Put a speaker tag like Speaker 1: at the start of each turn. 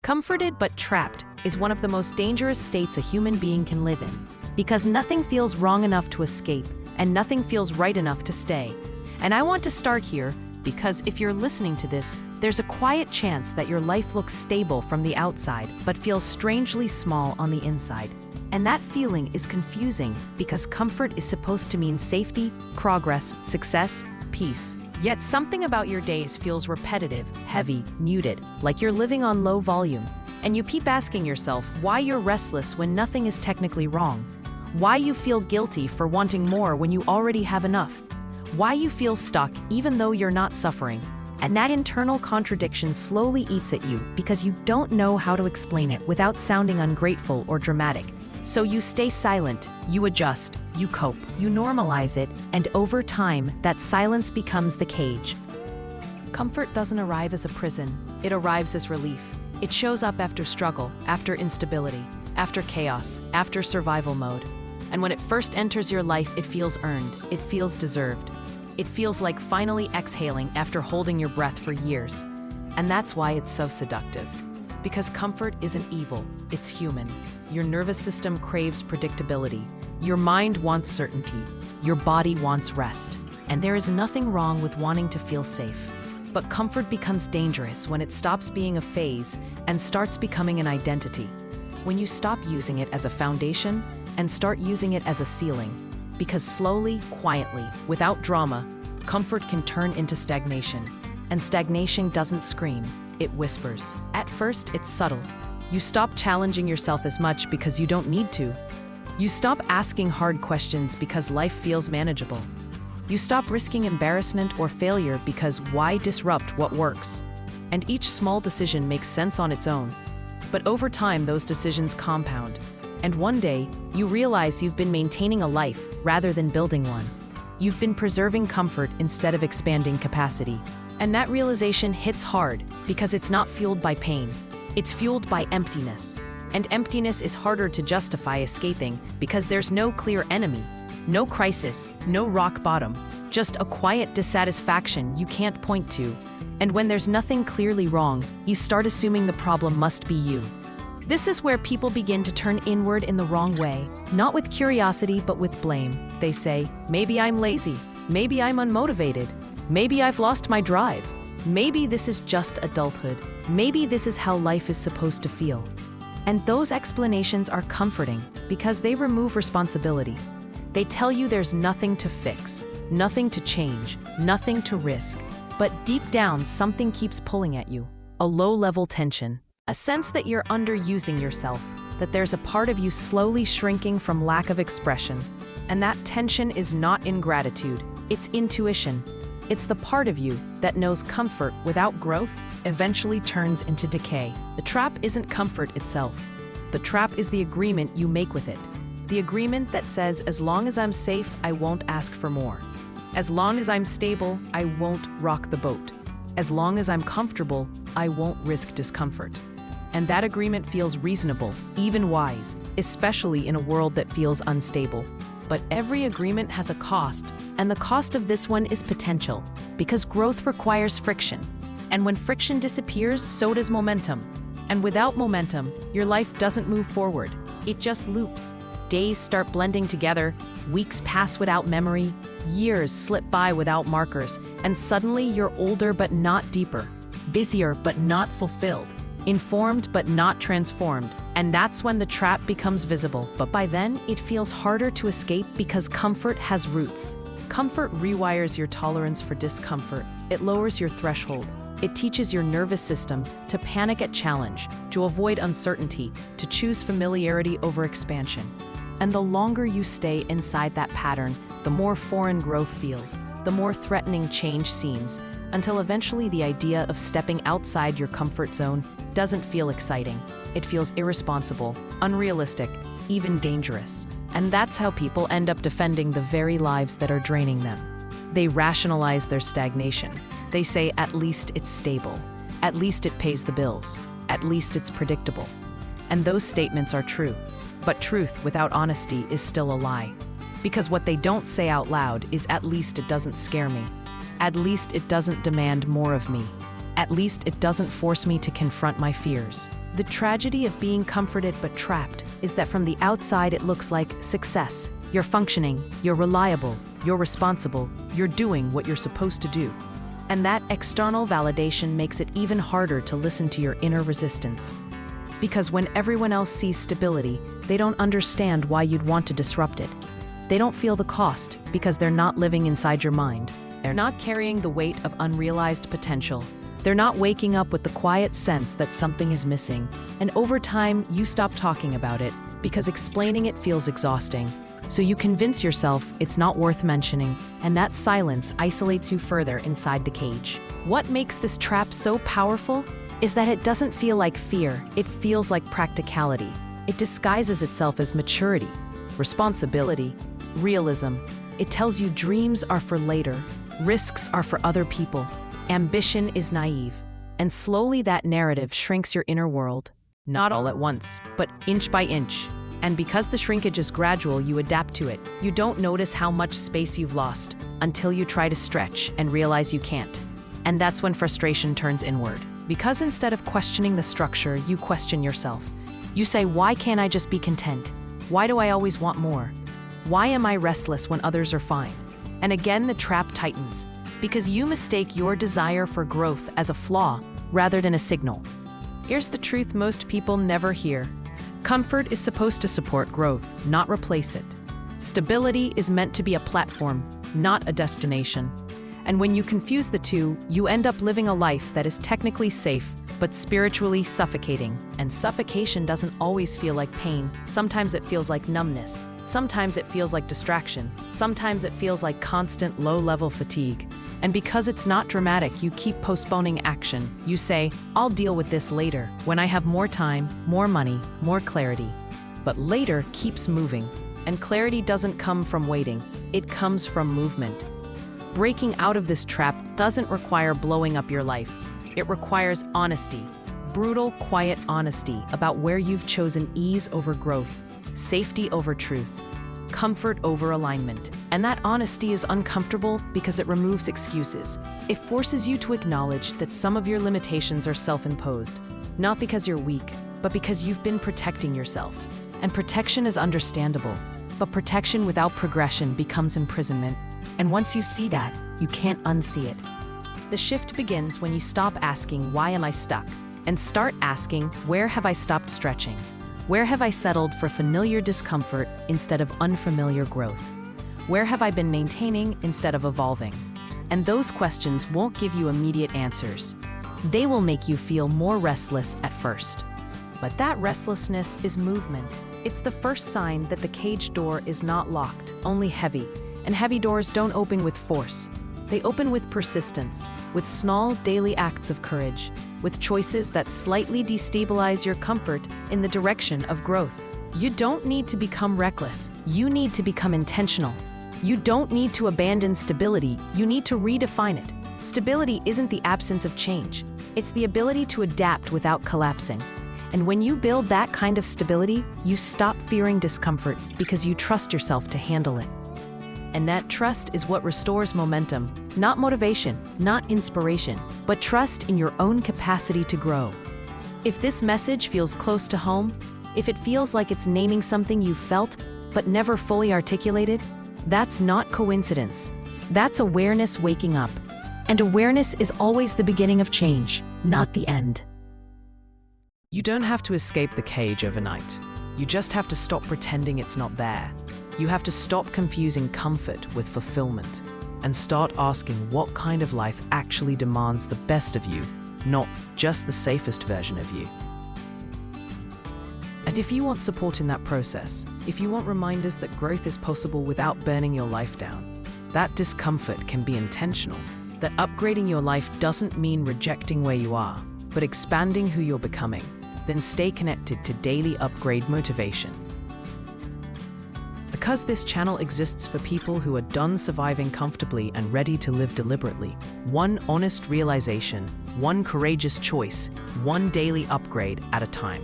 Speaker 1: Comforted but trapped is one of the most dangerous states a human being can live in, because nothing feels wrong enough to escape, and nothing feels right enough to stay. And I want to start here, because if you're listening to this, there's a quiet chance that your life looks stable from the outside, but feels strangely small on the inside. And that feeling is confusing, because comfort is supposed to mean safety, progress, success, peace. Yet something about your days feels repetitive, heavy, muted, like you're living on low volume. And you keep asking yourself why you're restless when nothing is technically wrong. Why you feel guilty for wanting more when you already have enough. Why you feel stuck even though you're not suffering. And that internal contradiction slowly eats at you because you don't know how to explain it without sounding ungrateful or dramatic. So you stay silent, you adjust, you cope, you normalize it, and over time, that silence becomes the cage. Comfort doesn't arrive as a prison, it arrives as relief. It shows up after struggle, after instability, after chaos, after survival mode. And when it first enters your life, it feels earned, it feels deserved. It feels like finally exhaling after holding your breath for years. And that's why it's so seductive. Because comfort isn't evil, it's human. Your nervous system craves predictability. Your mind wants certainty. Your body wants rest. And there is nothing wrong with wanting to feel safe. But comfort becomes dangerous when it stops being a phase and starts becoming an identity. When you stop using it as a foundation and start using it as a ceiling. Because slowly, quietly, without drama, comfort can turn into stagnation. And stagnation doesn't scream, it whispers. At first, it's subtle. You stop challenging yourself as much because you don't need to. You stop asking hard questions because life feels manageable. You stop risking embarrassment or failure because why disrupt what works? And each small decision makes sense on its own. But over time, those decisions compound. And one day, you realize you've been maintaining a life rather than building one. You've been preserving comfort instead of expanding capacity. And that realization hits hard because it's not fueled by pain. It's fueled by emptiness. And emptiness is harder to justify escaping because there's no clear enemy, no crisis, no rock bottom, just a quiet dissatisfaction you can't point to. And when there's nothing clearly wrong, you start assuming the problem must be you. This is where people begin to turn inward in the wrong way, not with curiosity but with blame. They say, maybe I'm lazy, maybe I'm unmotivated, maybe I've lost my drive, maybe this is just adulthood, maybe this is how life is supposed to feel. And those explanations are comforting because they remove responsibility. They tell you there's nothing to fix, nothing to change, nothing to risk. But deep down, something keeps pulling at you. A low-level tension. A sense that you're underusing yourself, that there's a part of you slowly shrinking from lack of expression. And that tension is not ingratitude, it's intuition. It's the part of you that knows comfort without growth eventually turns into decay. The trap isn't comfort itself. The trap is the agreement you make with it. The agreement that says, as long as I'm safe, I won't ask for more. As long as I'm stable, I won't rock the boat. As long as I'm comfortable, I won't risk discomfort. And that agreement feels reasonable, even wise, especially in a world that feels unstable. But every agreement has a cost, and the cost of this one is potential, because growth requires friction. And when friction disappears, so does momentum. And without momentum, your life doesn't move forward. It just loops. Days start blending together, weeks pass without memory, years slip by without markers, and suddenly you're older but not deeper, busier but not fulfilled, informed but not transformed. And that's when the trap becomes visible. But by then, it feels harder to escape because comfort has roots. Comfort rewires your tolerance for discomfort. It lowers your threshold. It teaches your nervous system to panic at challenge, to avoid uncertainty, to choose familiarity over expansion. And the longer you stay inside that pattern, the more foreign growth feels, the more threatening change seems, until eventually the idea of stepping outside your comfort zone doesn't feel exciting. It feels irresponsible, unrealistic, even dangerous. And that's how people end up defending the very lives that are draining them. They rationalize their stagnation. They say, at least it's stable. At least it pays the bills. At least it's predictable. And those statements are true. But truth without honesty is still a lie. Because what they don't say out loud is, at least it doesn't scare me. At least it doesn't demand more of me. At least it doesn't force me to confront my fears. The tragedy of being comforted but trapped is that from the outside it looks like success. You're functioning, you're reliable, you're responsible, you're doing what you're supposed to do. And that external validation makes it even harder to listen to your inner resistance. Because when everyone else sees stability, they don't understand why you'd want to disrupt it. They don't feel the cost because they're not living inside your mind. They're not carrying the weight of unrealized potential. They're not waking up with the quiet sense that something is missing. And over time, you stop talking about it because explaining it feels exhausting. So you convince yourself it's not worth mentioning, and that silence isolates you further inside the cage. What makes this trap so powerful is that it doesn't feel like fear, it feels like practicality. It disguises itself as maturity, responsibility, realism. It tells you dreams are for later, risks are for other people, ambition is naive. And slowly that narrative shrinks your inner world, not all at once, but inch by inch. And because the shrinkage is gradual, you adapt to it. You don't notice how much space you've lost until you try to stretch and realize you can't. And that's when frustration turns inward. Because instead of questioning the structure, you question yourself. You say, why can't I just be content? Why do I always want more? Why am I restless when others are fine? And again, the trap tightens, because you mistake your desire for growth as a flaw rather than a signal. Here's the truth most people never hear. Comfort is supposed to support growth, not replace it. Stability is meant to be a platform, not a destination. And when you confuse the two, you end up living a life that is technically safe, but spiritually suffocating. And suffocation doesn't always feel like pain. Sometimes it feels like numbness. Sometimes it feels like distraction. Sometimes it feels like constant low-level fatigue. And because it's not dramatic, you keep postponing action. You say, I'll deal with this later, when I have more time, more money, more clarity. But later keeps moving. And clarity doesn't come from waiting. It comes from movement. Breaking out of this trap doesn't require blowing up your life. It requires honesty. Brutal, quiet honesty about where you've chosen ease over growth, safety over truth, comfort over alignment. And that honesty is uncomfortable because it removes excuses. It forces you to acknowledge that some of your limitations are self-imposed, not because you're weak, but because you've been protecting yourself. And protection is understandable, but protection without progression becomes imprisonment. And once you see that, you can't unsee it. The shift begins when you stop asking, why am I stuck? And start asking, where have I stopped stretching? Where have I settled for familiar discomfort instead of unfamiliar growth? Where have I been maintaining instead of evolving? And those questions won't give you immediate answers. They will make you feel more restless at first. But that restlessness is movement. It's the first sign that the cage door is not locked, only heavy. And heavy doors don't open with force. They open with persistence, with small daily acts of courage, with choices that slightly destabilize your comfort in the direction of growth. You don't need to become reckless. You need to become intentional. You don't need to abandon stability. You need to redefine it. Stability isn't the absence of change. It's the ability to adapt without collapsing. And when you build that kind of stability, you stop fearing discomfort because you trust yourself to handle it. And that trust is what restores momentum, not motivation, not inspiration, but trust in your own capacity to grow. If this message feels close to home, if it feels like it's naming something you felt but never fully articulated, that's not coincidence. That's awareness waking up. And awareness is always the beginning of change, not the end.
Speaker 2: You don't have to escape the cage overnight. You just have to stop pretending it's not there. You have to stop confusing comfort with fulfillment and start asking what kind of life actually demands the best of you, not just the safest version of you. And if you want support in that process, if you want reminders that growth is possible without burning your life down, that discomfort can be intentional, that upgrading your life doesn't mean rejecting where you are, but expanding who you're becoming, then stay connected to daily upgrade motivation. Because this channel exists for people who are done surviving comfortably and ready to live deliberately, one honest realization, one courageous choice, one daily upgrade at a time.